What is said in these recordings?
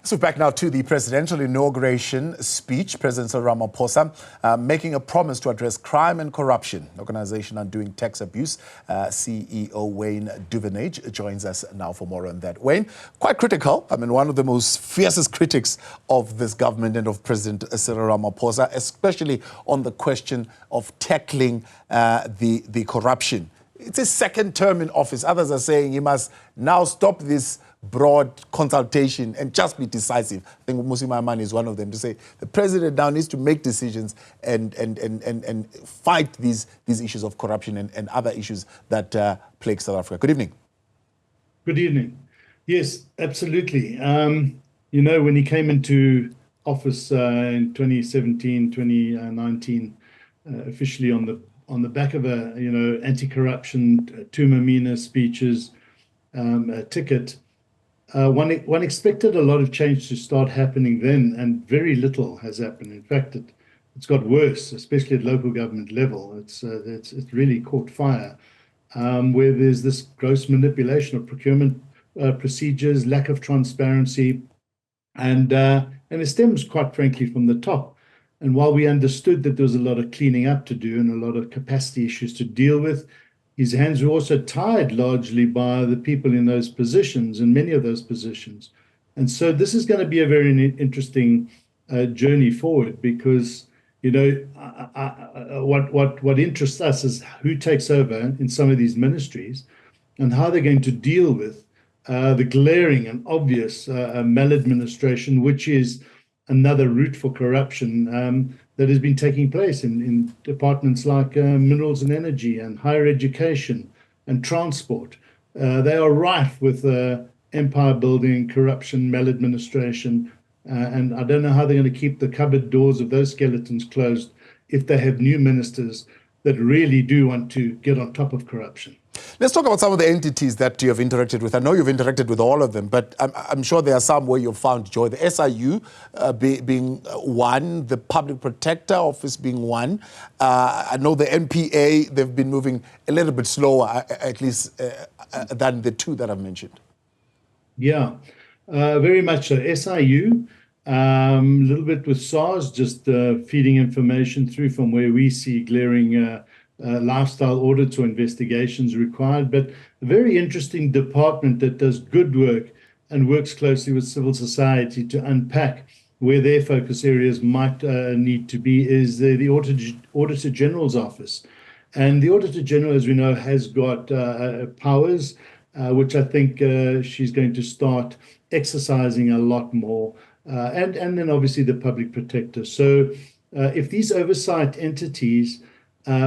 So back now to the presidential inauguration speech. President Cyril Ramaphosa making a promise to address crime and corruption. Organization Undoing Tax Abuse, CEO Wayne Duvenage joins us now for more on that. Wayne, quite critical. I mean, one of the most fiercest critics of this government and of President Cyril Ramaphosa, especially on the question of tackling the corruption. It's his second term in office. Others are saying he must now stop this broad consultation and just be decisive. I think Musi Maimane is one of them to say the president now needs to make decisions and fight these issues of corruption and other issues that plague South Africa. Good evening. Good evening. Yes, absolutely. You know, when he came into office in 2017, 2019, officially on the back of a anti-corruption Tumamina speeches ticket. One expected a lot of change to start happening then, and very little has happened. In fact, it's got worse, especially at local government level. It's really caught fire, where there's this gross manipulation of procurement procedures, lack of transparency, and it stems, quite frankly, from the top. And while we understood that there was a lot of cleaning up to do and a lot of capacity issues to deal with, his hands were also tied largely by the people in those positions, in many of those positions. And so this is going to be a very interesting journey forward, because, you know, what interests us is who takes over in some of these ministries and how they're going to deal with the glaring and obvious maladministration, which is another route for corruption that has been taking place in departments like minerals and energy and higher education and transport. They are rife with empire building, corruption, maladministration, and I don't know how they're going to keep the cupboard doors of those skeletons closed if they have new ministers that really do want to get on top of corruption. Let's talk about some of the entities that you have interacted with. I know you've interacted with all of them, but I'm sure there are some where you've found joy. The SIU being one, the Public Protector Office being one. I know the NPA, they've been moving a little bit slower, at least than the two that I've mentioned. Yeah, very much so. SIU, a little bit with SARS, just feeding information through from where we see glaring lifestyle audits or investigations required, but a very interesting department that does good work and works closely with civil society to unpack where their focus areas might need to be is the Auditor General's Office. And the Auditor General, as we know, has got powers, which I think she's going to start exercising a lot more, and then obviously the Public Protector. So if these oversight entities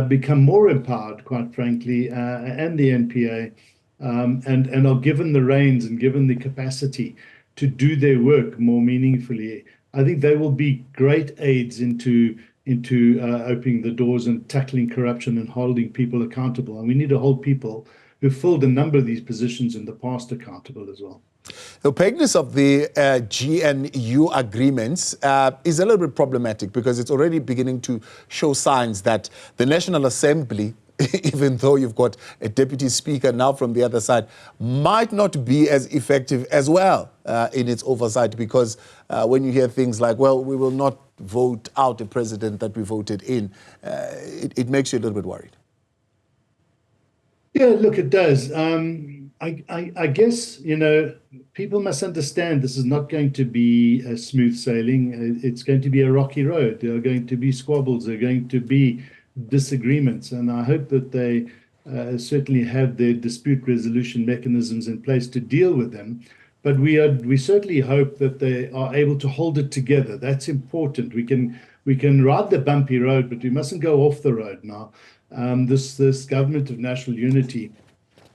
become more empowered, quite frankly, and the NPA, and are given the reins and given the capacity to do their work more meaningfully, I think they will be great aids into opening the doors and tackling corruption and holding people accountable. And we need to hold people who filled a number of these positions in the past accountable as well. The opaqueness of the GNU agreements is a little bit problematic, because it's already beginning to show signs that the National Assembly, even though you've got a deputy speaker now from the other side, might not be as effective as well in its oversight, because when you hear things like, well, we will not vote out a president that we voted in, it makes you a little bit worried. Yeah, look, it does. I guess, you know, people must understand this is not going to be a smooth sailing. It's going to be a rocky road. There are going to be squabbles. There are going to be disagreements. And I hope that they certainly have their dispute resolution mechanisms in place to deal with them. But we certainly hope that they are able to hold it together. That's important. We can ride the bumpy road, but we mustn't go off the road now. This government of national unity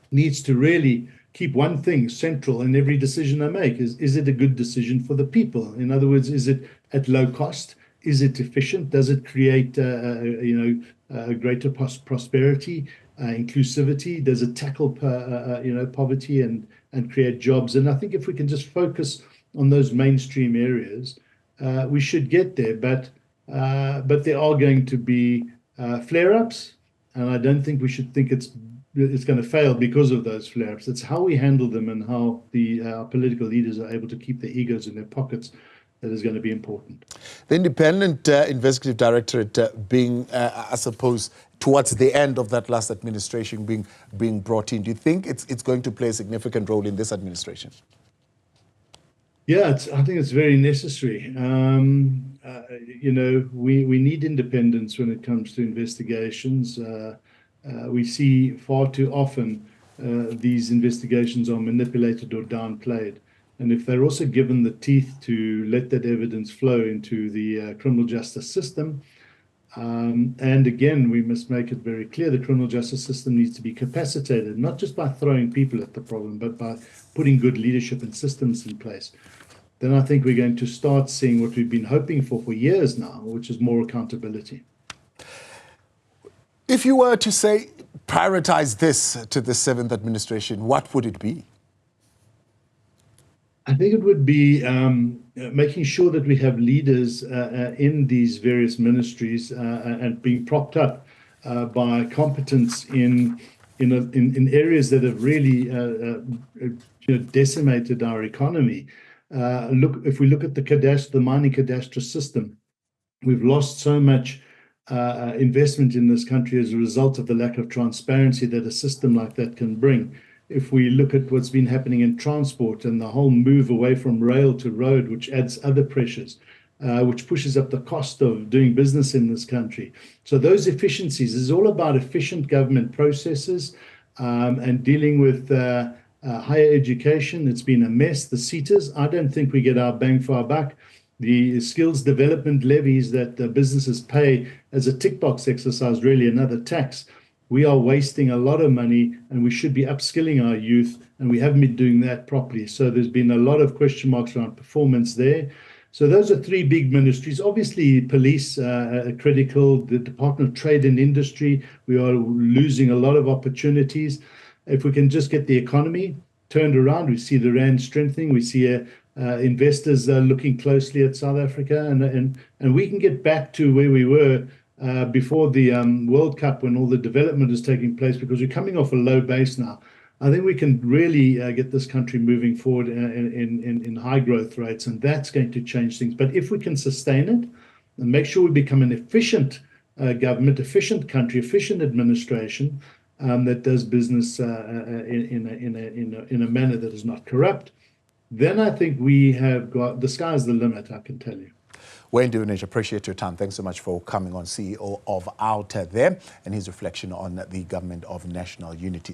needs to really keep one thing central in every decision they make. Is it a good decision for the people? In other words, is it at low cost? Is it efficient? Does it create greater prosperity, inclusivity? Does it tackle poverty and create jobs? And I think if we can just focus on those mainstream areas, we should get there. But there are going to be flare-ups, and I don't think we should think it's it's going to fail because of those flare-ups. It's how we handle them and how our political leaders are able to keep their egos in their pockets that is going to be important. The independent investigative directorate being, I suppose, towards the end of that last administration being brought in, do you think it's going to play a significant role in this administration? Yeah, I think it's very necessary. You know, we need independence when it comes to investigations. We see far too often these investigations are manipulated or downplayed. And if they're also given the teeth to let that evidence flow into the criminal justice system, and again, we must make it very clear the criminal justice system needs to be capacitated, not just by throwing people at the problem, but by putting good leadership and systems in place. Then I think we're going to start seeing what we've been hoping for years now, which is more accountability. If you were to say, prioritize this to the 7th administration, what would it be? I think it would be making sure that we have leaders in these various ministries and being propped up by competence in areas that have really decimated our economy. If we look at the mining cadastre system, we've lost so much investment in this country as a result of the lack of transparency that a system like that can bring. If we look at what's been happening in transport and the whole move away from rail to road, which adds other pressures, which pushes up the cost of doing business in this country. So those efficiencies is all about efficient government processes and dealing with higher education. It's been a mess. The SETAs, I don't think we get our bang for our buck. The skills development levies that the businesses pay as a tick box exercise, really another tax. We are wasting a lot of money and we should be upskilling our youth, and we haven't been doing that properly. So there's been a lot of question marks around performance there. So those are three big ministries. Obviously, police critical, the Department of Trade and Industry, we are losing a lot of opportunities. If we can just get the economy turned around, we see the rand strengthening, we see investors looking closely at South Africa, and we can get back to where we were before the World Cup, when all the development is taking place, because we're coming off a low base now. I think we can really get this country moving forward in high growth rates, and that's going to change things. But if we can sustain it and make sure we become an efficient government, efficient country, efficient administration that does business in a manner that is not corrupt, then I think we have got, the sky's the limit, I can tell you. Wayne Duvenage, appreciate your time. Thanks so much for coming on, CEO of OUTA there, and his reflection on the government of national unity.